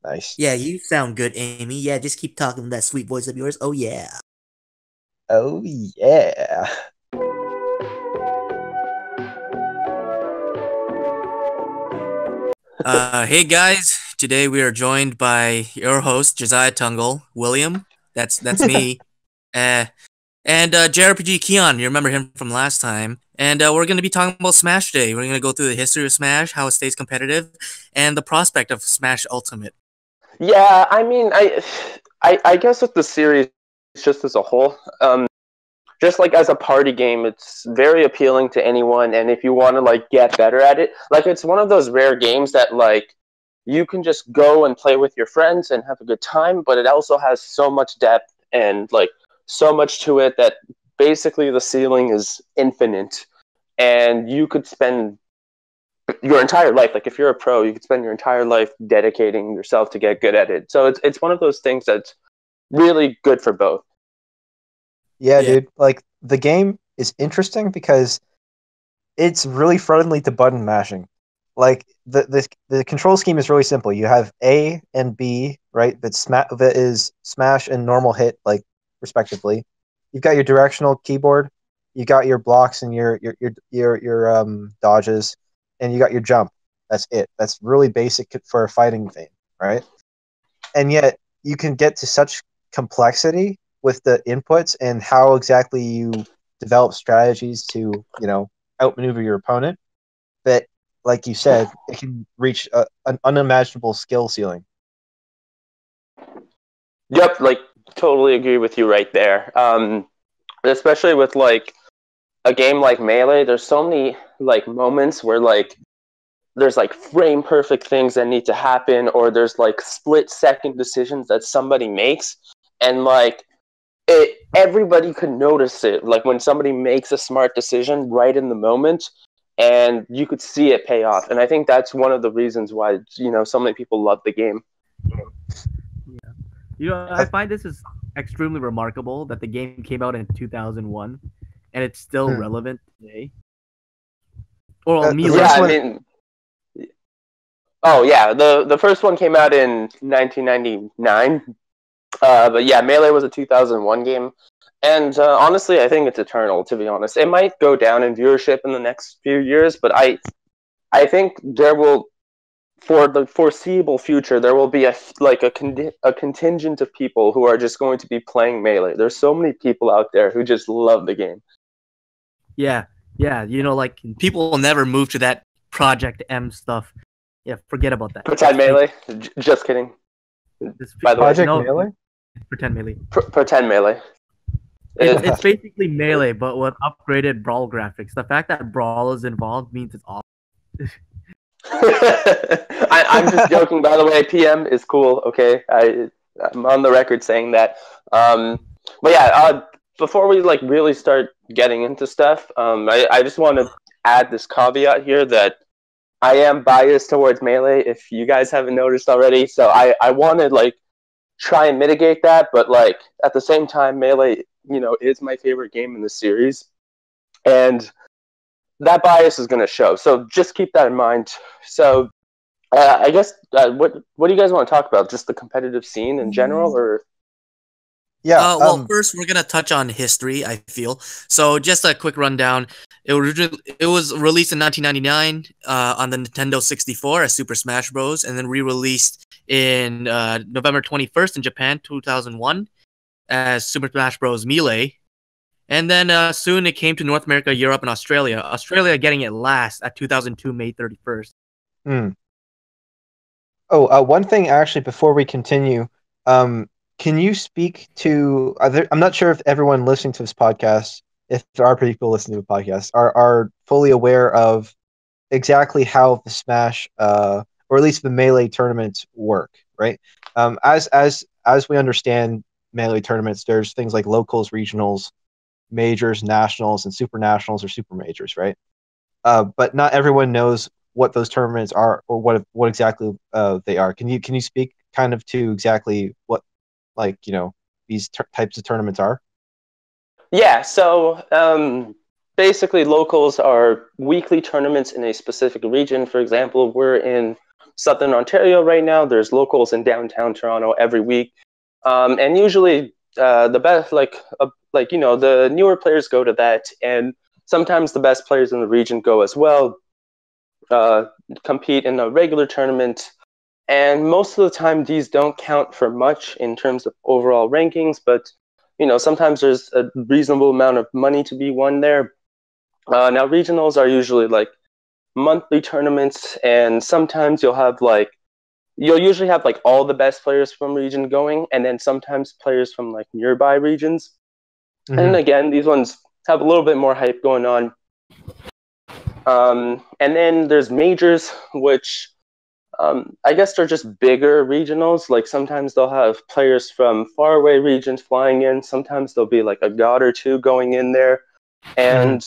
Nice. Yeah, you sound good, Amy. Yeah, just keep talking with that sweet voice of yours. Oh, yeah. Oh yeah. Hey guys, today we are joined by your host jesayatunggal, William. That's me. Uh, and JRPG Keon. You remember him from last time. And we're going to be talking about Smash today. We're going to go through the history of Smash, how it stays competitive, and the prospect of Smash Ultimate. Yeah, I mean, I guess with the series just as a whole, just like as a party game, it's very appealing to anyone. And if you want to like get better at it, like it's one of those rare games that like you can just go and play with your friends and have a good time. But it also has so much depth and like so much to it that basically the ceiling is infinite, and you could spend your entire life, like if you're a pro, you could spend your entire life dedicating yourself to get good at it. So it's one of those things that's really good for both. Yeah, dude. Like the game is interesting because it's really friendly to button mashing. Like the control scheme is really simple. You have A and B, right? That is smash and normal hit, like respectively. You've got your directional keyboard. You got your blocks and your dodges, and you got your jump. That's it. That's really basic for a fighting thing, right? And yet you can get to such complexity with the inputs and how exactly you develop strategies to, outmaneuver your opponent that, like you said, it can reach an unimaginable skill ceiling. Yep, like totally agree with you right there. Especially with like a game like Melee, there's so many like moments where like there's like frame perfect things that need to happen, or there's like split second decisions that somebody makes, and like everybody could notice it. Like when somebody makes a smart decision right in the moment, and you could see it pay off. And I think that's one of the reasons why so many people love the game. Yeah, I find this is extremely remarkable that the game came out in 2001 and it's still relevant today. Or Melee. Yeah, I mean, oh yeah, the first one came out in 1999. But yeah, Melee was a 2001 game. And honestly, I think it's eternal, to be honest. It might go down in viewership in the next few years, but I think there will, for the foreseeable future, there will be a contingent of people who are just going to be playing Melee. There's so many people out there who just love the game. Yeah, like People will never move to that Project M stuff. Yeah, forget about that. Pretend Melee? Just kidding. By the Project Melee? Pretend Melee. Pretend Melee. It's basically Melee, but with upgraded Brawl graphics. The fact that Brawl is involved means it's awesome. I'm just joking, by the way. PM is cool, okay? I'm on the record saying that. But yeah, before we like really start getting into stuff, I just want to add this caveat here that I am biased towards Melee, if you guys haven't noticed already. So I want to like try and mitigate that, but like at the same time, Melee, is my favorite game in the series, and that bias is going to show. So just keep that in mind. So I guess what do you guys want to talk about? Just the competitive scene in general, or? Yeah. Well, first we're gonna touch on history. I feel so. Just a quick rundown. It was released in 1999 on the Nintendo 64 as Super Smash Bros. And then re-released in November 21st in Japan 2001 as Super Smash Bros. Melee. And then soon it came to North America, Europe, and Australia. Australia getting it last at 2002 May 31st. Oh, one thing actually before we continue, can you speak to? I'm not sure if everyone listening to this podcast, if there are people listening to the podcast, are fully aware of exactly how the Smash, or at least the Melee tournaments work, right? As we understand Melee tournaments, there's things like locals, regionals, majors, nationals, and super nationals or super majors, right? But not everyone knows what those tournaments are or what exactly they are. Can you speak kind of to exactly what these types of tournaments are? Yeah, so basically locals are weekly tournaments in a specific region. For example, we're in Southern Ontario right now. There's locals in downtown Toronto every week, and usually the best, the newer players go to that, and sometimes the best players in the region go as well, compete in a regular tournament. And most of the time, these don't count for much in terms of overall rankings, but sometimes there's a reasonable amount of money to be won there. Now, regionals are usually like monthly tournaments, and sometimes you'll usually have like all the best players from region going, and then sometimes players from like nearby regions. Mm-hmm. And again, these ones have a little bit more hype going on. And then there's majors, which I guess they're just bigger regionals. Like sometimes they'll have players from faraway regions flying in. Sometimes there'll be like a god or two going in there. And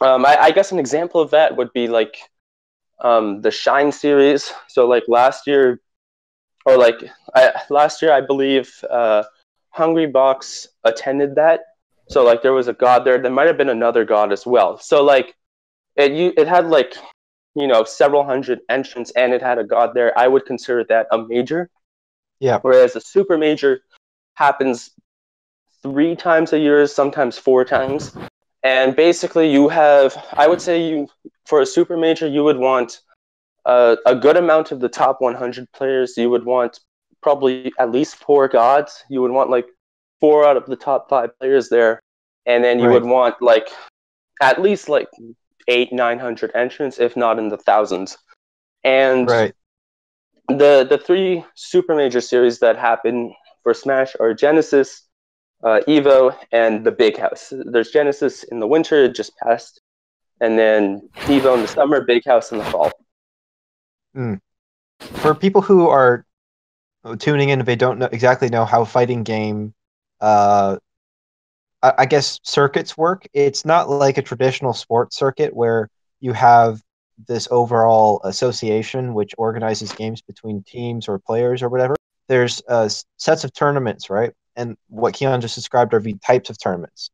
I guess an example of that would be like the Shine series. So like last year, I believe Hungry Box attended that. So like there was a god there. There might have been another god as well. So like it had like several hundred entrants, and it had a god there. I would consider that a major. Yeah. Whereas a super major happens 3 times a year, sometimes 4 times. And basically I would say for a super major, you would want a good amount of the top 100 players. You would want probably at least 4 gods. You would want like 4 out of the top 5 players there. And then you would want like at least like 800-900 entrants, if not in the thousands. And the 3 super major series that happen for Smash are Genesis, Evo, and the Big House. There's Genesis in the winter, it just passed, and then Evo in the summer, Big House in the fall. For people who are tuning in, if they don't exactly know how fighting game I guess circuits work, it's not like a traditional sports circuit where you have this overall association which organizes games between teams or players or whatever. There's sets of tournaments, right? And what Keon just described are the types of tournaments.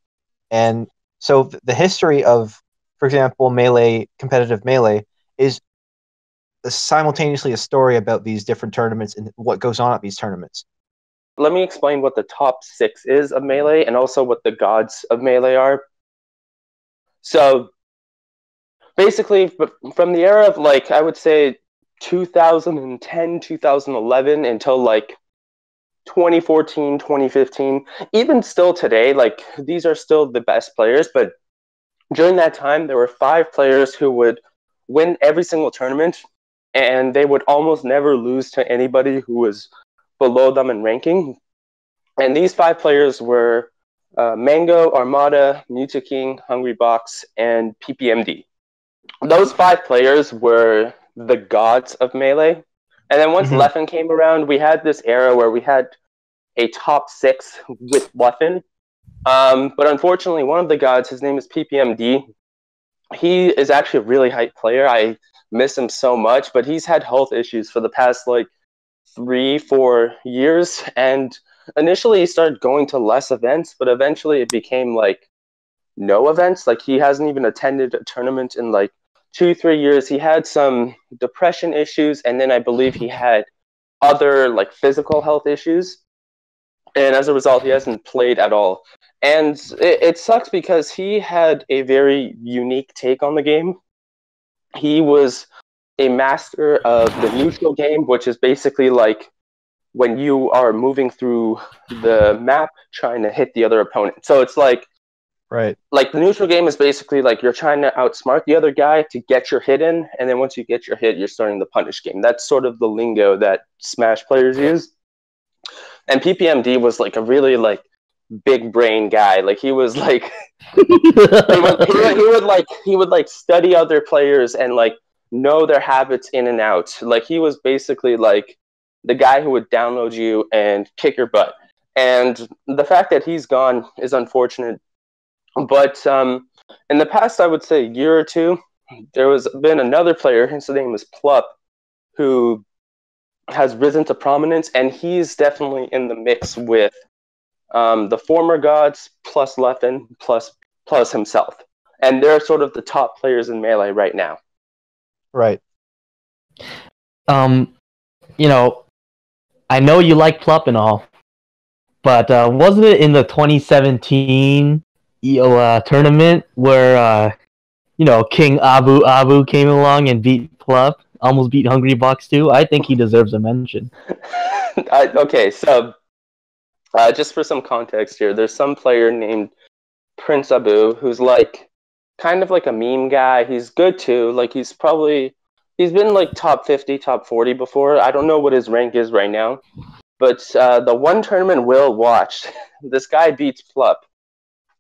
And so the history of, for example, competitive Melee is simultaneously a story about these different tournaments and what goes on at these tournaments. Let me explain what the top 6 is of Melee and also what the gods of Melee are. So basically, from the era of like, I would say 2010, 2011 until like 2014, 2015, even still today, like these are still the best players. But during that time, there were 5 players who would win every single tournament, and they would almost never lose to anybody who was below them in ranking. And these 5 players were Mango, Armada, Mutaking, Hungry Box, and PPMD. Those 5 players were the gods of Melee. And then once Leffen came around, we had this era where we had a top 6 with Leffen. But unfortunately, one of the gods, his name is PPMD. He is actually a really hype player. I miss him so much, but he's had health issues for the past like 3-4 years, and initially he started going to less events, but eventually it became like no events. Like he hasn't even attended a tournament in like 2-3 years. He had some depression issues, and then I believe he had other like physical health issues, and as a result he hasn't played at all. And it sucks because he had a very unique take on the game. He was a master of the neutral game, which is basically like when you are moving through the map trying to hit the other opponent. So it's like the neutral game is basically like you're trying to outsmart the other guy to get your hit in, and then once you get your hit, you're starting the punish game. That's sort of the lingo that Smash players use. And PPMD was like a really like big brain guy. Like he was like he would like study other players and like know their habits in and out. Like he was basically like the guy who would download you and kick your butt. And the fact that he's gone is unfortunate. But in the past, I would say year or two, there was been another player, his name is Plup, who has risen to prominence, and he's definitely in the mix with the former gods plus Leffen plus himself. And they're sort of the top players in Melee right now. Right. you know, I know you like Plup and all, but wasn't it in the 2017 tournament where King Abu Abu came along and beat Plup, almost beat Hungry Box too? I think he deserves a mention. Okay, so just for some context here, there's some player named Prince Abu who's like kind of like a meme guy. He's good too. Like he's been like top 50, top 40 before. I don't know what his rank is right now. But the one tournament Will watched, this guy beats Plup.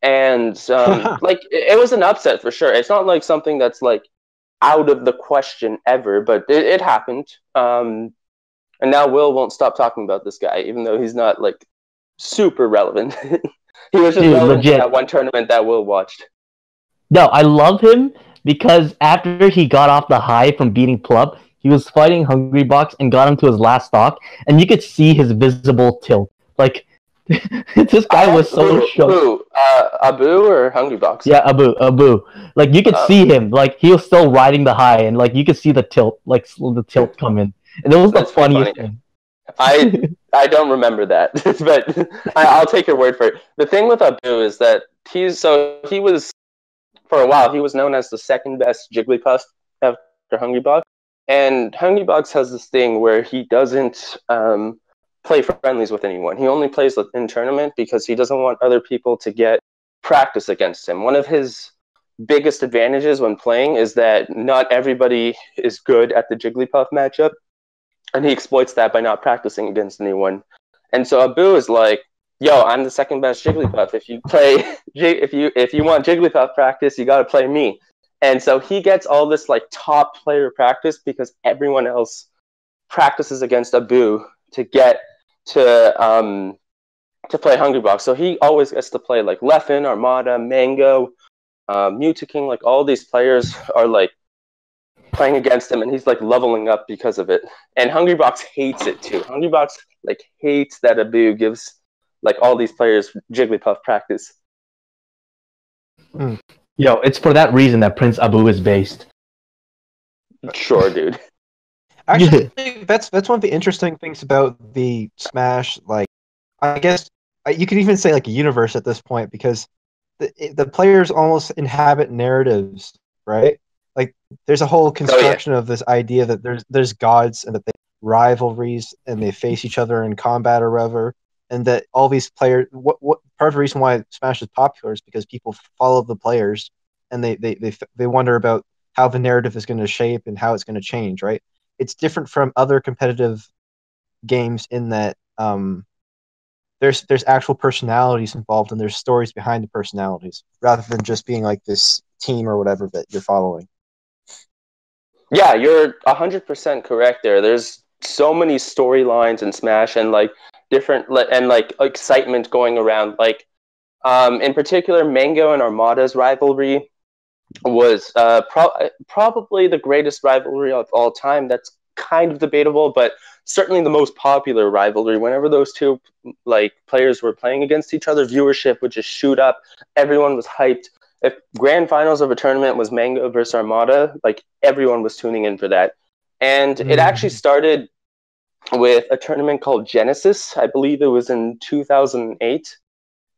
And like it was an upset for sure. It's not like something that's like out of the question ever, but it happened. And now Will won't stop talking about this guy, even though he's not like super relevant. He was just relevant to that one tournament that Will watched. No, I love him because after he got off the high from beating Plup, he was fighting Hungry Box and got him to his last stock, and you could see his visible tilt. Like, this guy was so shocked. Who? Abu or Hungry Box? Yeah, Abu. Like, you could see him. Like, he was still riding the high, and, like, you could see the tilt, like, the tilt come in. And it was the funniest thing. I don't remember that, but I'll take your word for it. The thing with Abu is that he was, for a while, he was known as the second best Jigglypuff after Hungry Box. And Hungry Box has this thing where he doesn't play friendlies with anyone. He only plays in tournament because he doesn't want other people to get practice against him. One of his biggest advantages when playing is that not everybody is good at the Jigglypuff matchup, and he exploits that by not practicing against anyone. And so Abu is like, yo, I'm the second best Jigglypuff. If you want Jigglypuff practice, you got to play me. And so he gets all this like top player practice because everyone else practices against Abu to get to play Hungry Box. So he always gets to play like Leffen, Armada, Mango, Mewtwo, like all these players are like playing against him, and he's like leveling up because of it. And Hungry Box hates it too. Hungry Box like hates that Abu gives like all these players Jigglypuff practice. Yo, it's for that reason that Prince Abu is based. Sure, dude. Actually, that's one of the interesting things about the Smash. Like, I guess you could even say like a universe at this point, because the players almost inhabit narratives, right? Like, there's a whole construction of this idea that there's gods and that they rivalries and they face each other in combat or whatever, and that all these players. What part of the reason why Smash is popular is because people follow the players and they wonder about how the narrative is going to shape and how it's going to change, right? It's different from other competitive games in that there's actual personalities involved and there's stories behind the personalities rather than just being like this team or whatever that you're following. Yeah, you're 100% correct there. There's so many storylines in Smash and like different and like excitement going around. Like in particular, Mango and Armada's rivalry was probably the greatest rivalry of all time. That's kind of debatable, but certainly the most popular rivalry. Whenever those two like players were playing against each other, viewership would just shoot up. Everyone was hyped. If grand finals of a tournament was Mango versus Armada, like everyone was tuning in for that. And it actually started with a tournament called Genesis. I believe it was in 2008.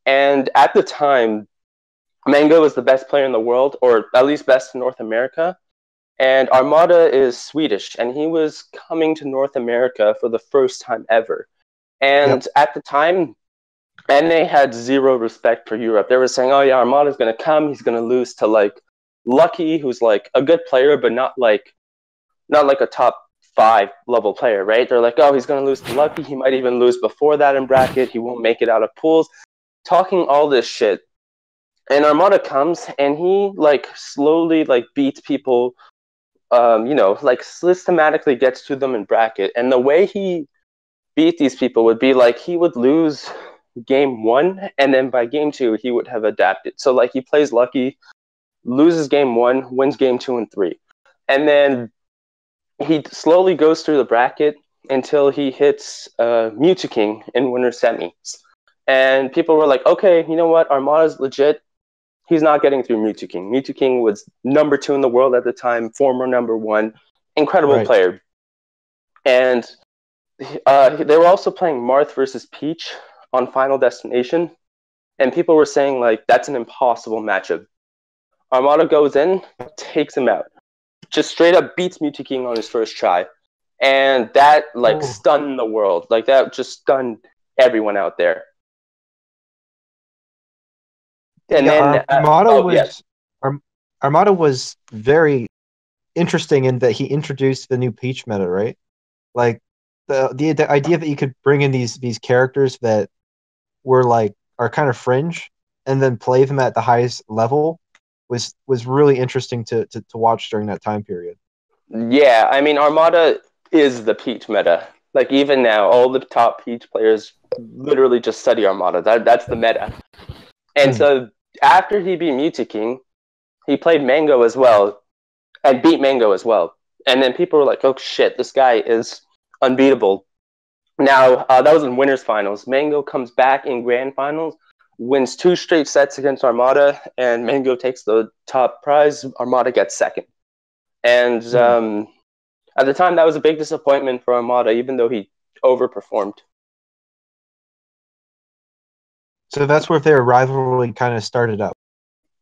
And at the time, Mango was the best player in the world, or at least best in North America. And Armada is Swedish, and he was coming to North America for the first time ever. And at the time, NA had zero respect for Europe. They were saying, oh yeah, Armada's going to come, he's going to lose to like Lucky, who's like a good player, but not like a top 5 level player, right? They're like, oh, he's going to lose to Lucky, he might even lose before that in bracket, he won't make it out of pools. Talking all this shit. And Armada comes, and he like slowly like beats people, like systematically gets to them in bracket. And the way he beat these people would be like he would lose game 1, and then by game 2 he would have adapted. So like he plays Lucky, loses game 1, wins game 2 and 3, and then he slowly goes through the bracket until he hits Mewtwo in winner semis. And people were like, okay, you know what, Armada's legit. He's not getting through Mewtwo. Mewtwo was number 2 in the world at the time, former number 1, incredible player. And they were also playing Marth versus Peach on Final Destination, and people were saying like that's an impossible matchup. Armada goes in, takes him out, just straight up beats King on his first try, and that like stunned the world. Like that just stunned everyone out there. And then Armada was very interesting in that he introduced the new Peach meta, right? Like the idea that you could bring in these characters that are kind of fringe and then play them at the highest level was really interesting to watch during that time period. Yeah, I mean Armada is the Peach meta. Like even now, all the top Peach players literally just study Armada. That's the meta. And so after he beat King, he played Mango as well, and beat Mango as well. And then people were like, "Oh shit, this guy is unbeatable." Now that was in winners finals. Mango comes back in grand finals, wins 2 straight sets against Armada, and Mango takes the top prize. Armada gets second. And at the time, that was a big disappointment for Armada, even though he overperformed. So that's where their rivalry kind of started up.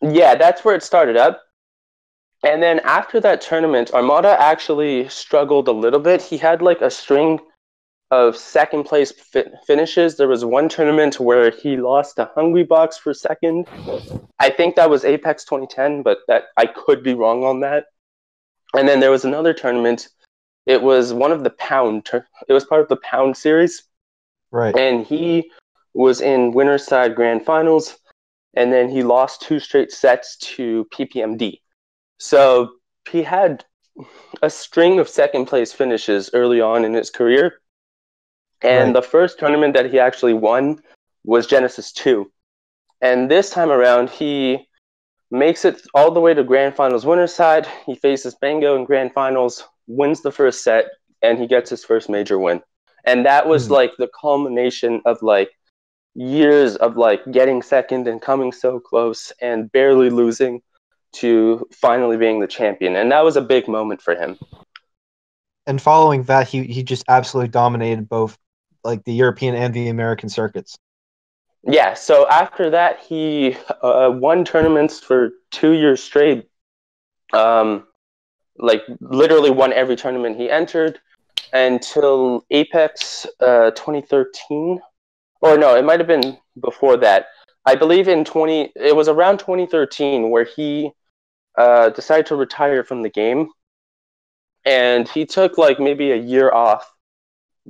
Yeah, that's where it started up. And then after that tournament, Armada actually struggled a little bit. He had like a string of second place finishes. There was one tournament where he lost to Hungry Box for second. I think that was Apex 2010, but that I could be wrong on that. And then there was another tournament. It was one of the Pound. It was part of the Pound series. Right. And he was in winner's side grand finals, and then he lost 2 straight sets to PPMD. So he had a string of second place finishes early on in his career. And the first tournament that he actually won was Genesis 2. And this time around, he makes it all the way to grand finals winner's side. He faces Mango in grand finals, wins the first set, and he gets his first major win. And that was like the culmination of like years of like getting second and coming so close and barely losing to finally being the champion. And that was a big moment for him. And following that, he just absolutely dominated both like the European and the American circuits. Yeah, so after that, he won tournaments for 2 years straight. Like literally won every tournament he entered until Apex 2013. Or no, it might have been before that. I believe it was around 2013 where he decided to retire from the game. And he took like maybe a year off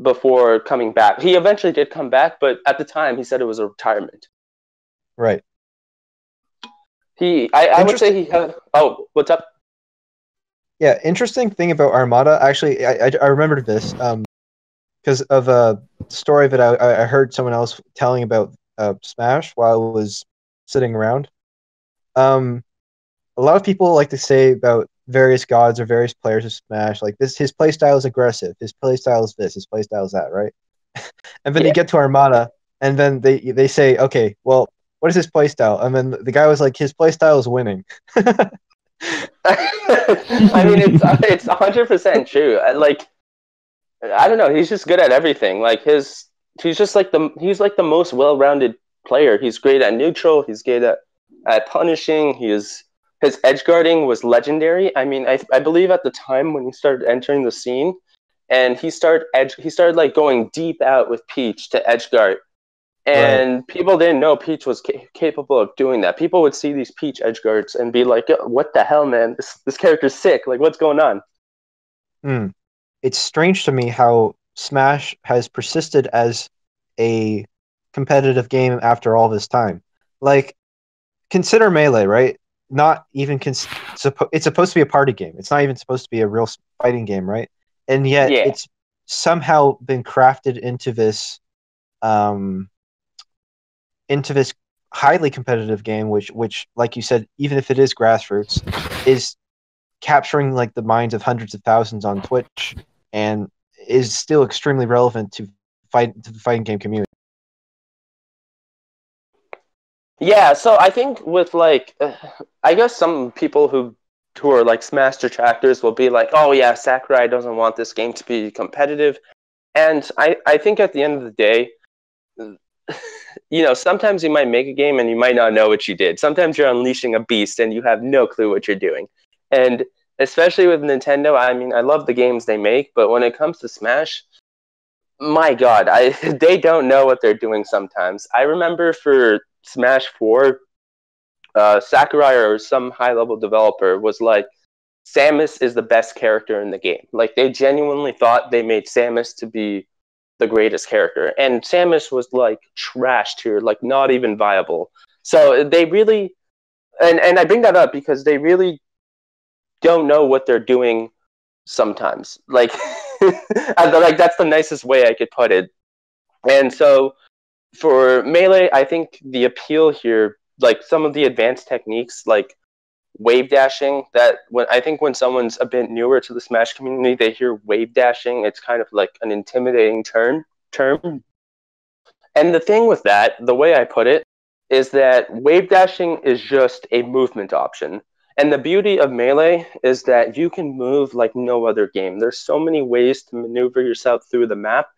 before coming back. He eventually did come back, but at the time he said it was a retirement. Right. I would say he had... Oh, what's up? Yeah, interesting thing about Armada. Actually, I remembered this because of a story that I heard someone else telling about Smash while I was sitting around. A lot of people like to say about various gods or various players of Smash, like this, his playstyle is aggressive, his playstyle is this, his playstyle is that, right? And then you get to Armada, and then they say, okay, well, what is his playstyle? And then the guy was like, his playstyle is winning. I mean, it's 100% true. Like, I don't know, he's just good at everything. Like he's like the most well-rounded player. He's great at neutral. He's great at punishing. His edge guarding was legendary. I mean, I believe at the time when he started entering the scene, and he started like going deep out with Peach to edge guard. And people didn't know Peach was capable of doing that. People would see these Peach edge guards and be like, "What the hell, man? This character's sick. Like, what's going on?" It's strange to me how Smash has persisted as a competitive game after all this time. Like, consider Melee, right? Not even it's supposed to be a party game. It's not even supposed to be a real fighting game, right? And yet it's somehow been crafted into this highly competitive game, which, like you said, even if it is grassroots, is capturing like the minds of hundreds of thousands on Twitch and is still extremely relevant to the fighting game community. Yeah, so I think with like, I guess some people who who are like Smash detractors will be like, oh yeah, Sakurai doesn't want this game to be competitive. And I think at the end of the day, you know, sometimes you might make a game and you might not know what you did. Sometimes you're unleashing a beast and you have no clue what you're doing. And especially with Nintendo, I mean, I love the games they make, but when it comes to Smash, my God, they don't know what they're doing sometimes. I remember for Smash 4, Sakurai or some high-level developer was like, Samus is the best character in the game. Like, they genuinely thought they made Samus to be the greatest character. And Samus was, like, trash tier, like, not even viable. So they really... And I bring that up because they really don't know what they're doing sometimes. Like, like that's the nicest way I could put it. And so for Melee, I think the appeal here, like some of the advanced techniques, like wave dashing, that when someone's a bit newer to the Smash community, they hear wave dashing, it's kind of like an intimidating term. And the thing with that, the way I put it, is that wave dashing is just a movement option. And the beauty of Melee is that you can move like no other game. There's so many ways to maneuver yourself through the map.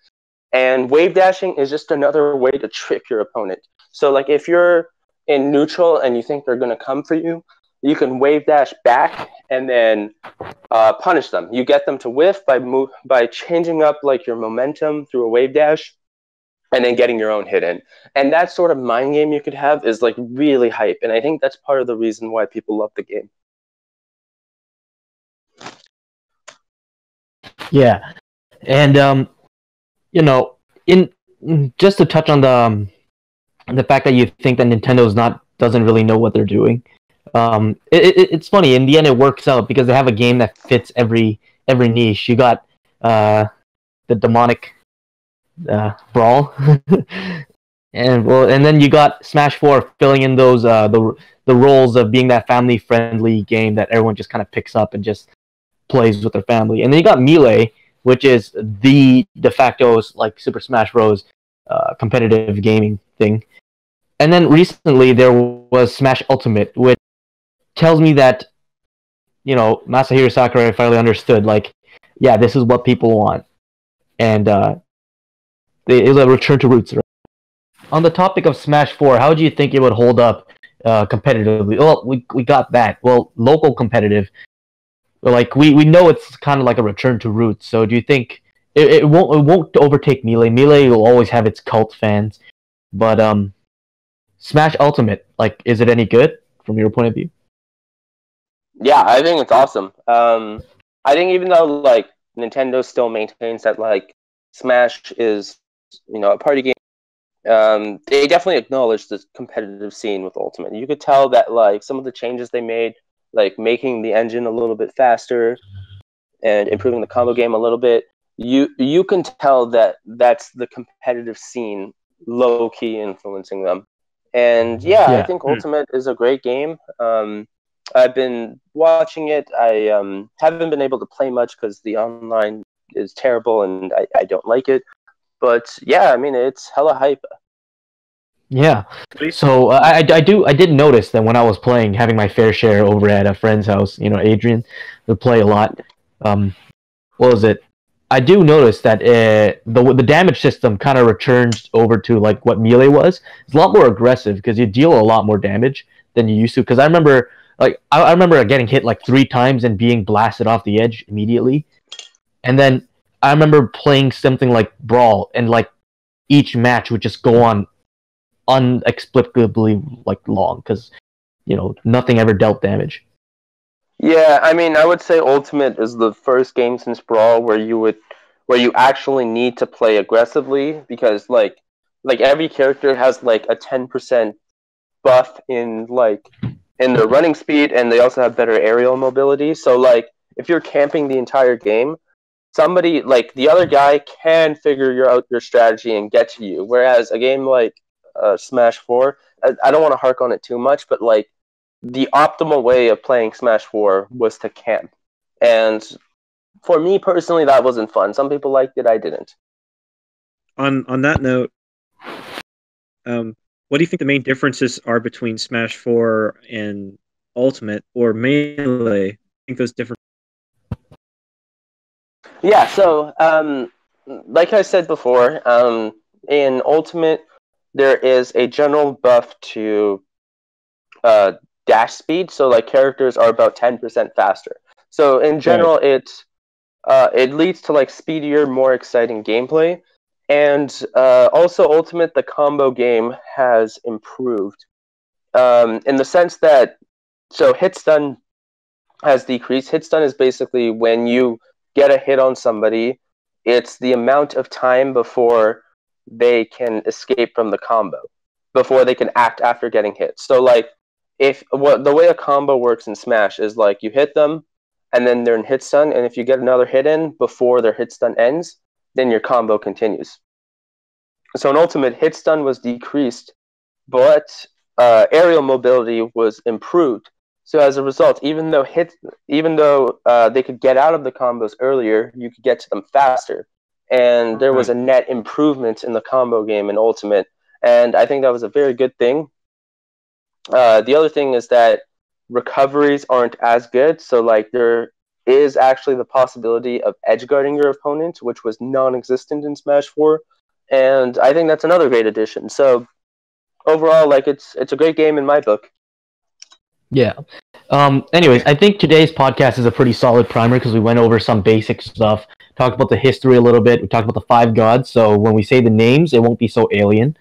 And wave dashing is just another way to trick your opponent. So like if you're in neutral and you think they're going to come for you, you can wave dash back and then punish them. You get them to whiff by changing up like your momentum through a wave dash and then getting your own hit in. And that sort of mind game you could have is like really hype. And I think that's part of the reason why people love the game. Yeah. And you know, in just to touch on the fact that you think that doesn't really know what they're doing. It's funny. In the end, it works out because they have a game that fits every niche. You got the demonic brawl, and then you got Smash 4 filling in those the roles of being that family friendly game that everyone just kind of picks up and just plays with their family. And then you got Melee, which is the de facto like Super Smash Bros. Competitive gaming thing. And then recently there was Smash Ultimate, which tells me that, you know, Masahiro Sakurai finally understood, like, yeah, this is what people want. And it was a return to roots. Right? On the topic of Smash 4, how do you think it would hold up competitively? Well, we got that. Well, local competitive, like we know it's kind of like a return to roots. So do you think it won't overtake Melee? Melee will always have its cult fans, but Smash Ultimate, like, is it any good from your point of view? Yeah, I think it's awesome. I think even though like Nintendo still maintains that like Smash is, you know, a party game, they definitely acknowledge the competitive scene with Ultimate. You could tell that like some of the changes they made, like making the engine a little bit faster and improving the combo game a little bit, you can tell that that's the competitive scene low key influencing them. And yeah, I think Ultimate is a great game. I've been watching it. I haven't been able to play much because the online is terrible and I don't like it. But yeah, I mean, it's hella hype. Yeah. So I did notice that when I was playing, having my fair share over at a friend's house, you know, Adrian would play a lot. What was it? I do notice that the damage system kind of returns over to like what Melee was. It's a lot more aggressive because you deal a lot more damage than you used to. Because I remember, like, I remember getting hit like 3 times and being blasted off the edge immediately. And then I remember playing something like Brawl, and like each match would just go on inexplicably like long because, you know, nothing ever dealt damage. Yeah, I mean, I would say Ultimate is the first game since Brawl where you actually need to play aggressively because like every character has like a 10% buff in their running speed, and they also have better aerial mobility. So like if you're camping the entire game, somebody like the other guy can figure out your strategy and get to you. Whereas a game like Smash 4, I don't want to hark on it too much, but like the optimal way of playing Smash 4 was to camp. And for me personally, that wasn't fun. Some people liked it, I didn't. On that note, what do you think the main differences are between Smash 4 and Ultimate or Melee? think those different. Yeah, so like I said before, in Ultimate, there is a general buff to dash speed, so like characters are about 10% faster. So in general, it leads to like speedier, more exciting gameplay, and also Ultimate, the combo game has improved in the sense that hit stun has decreased. Hit stun is basically when you get a hit on somebody, it's the amount of time before they can escape from the combo, before they can act after getting hit. So like the way a combo works in Smash is like you hit them and then they're in hit stun, and if you get another hit in before their hit stun ends, then your combo continues. So in Ultimate, hit stun was decreased, but aerial mobility was improved. So as a result, even though they could get out of the combos earlier, you could get to them faster, and there was a net improvement in the combo game in Ultimate, and I think that was a very good thing. The other thing is that recoveries aren't as good, so like there is actually the possibility of edgeguarding your opponent, which was non-existent in Smash 4, and I think that's another great addition. So overall, like it's a great game in my book. Yeah. Anyways, I think today's podcast is a pretty solid primer because we went over some basic stuff, talked about the history a little bit, we talked about the 5 gods, so when we say the names, it won't be so alien.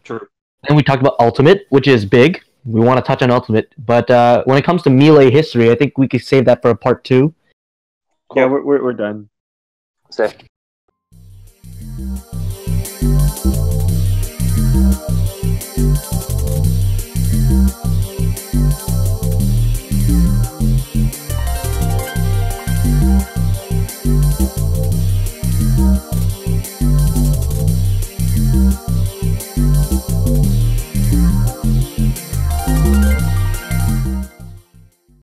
True. Then we talked about Ultimate, which is big. We want to touch on Ultimate, but when it comes to Melee history, I think we could save that for a part 2. Yeah, we're done. Sick.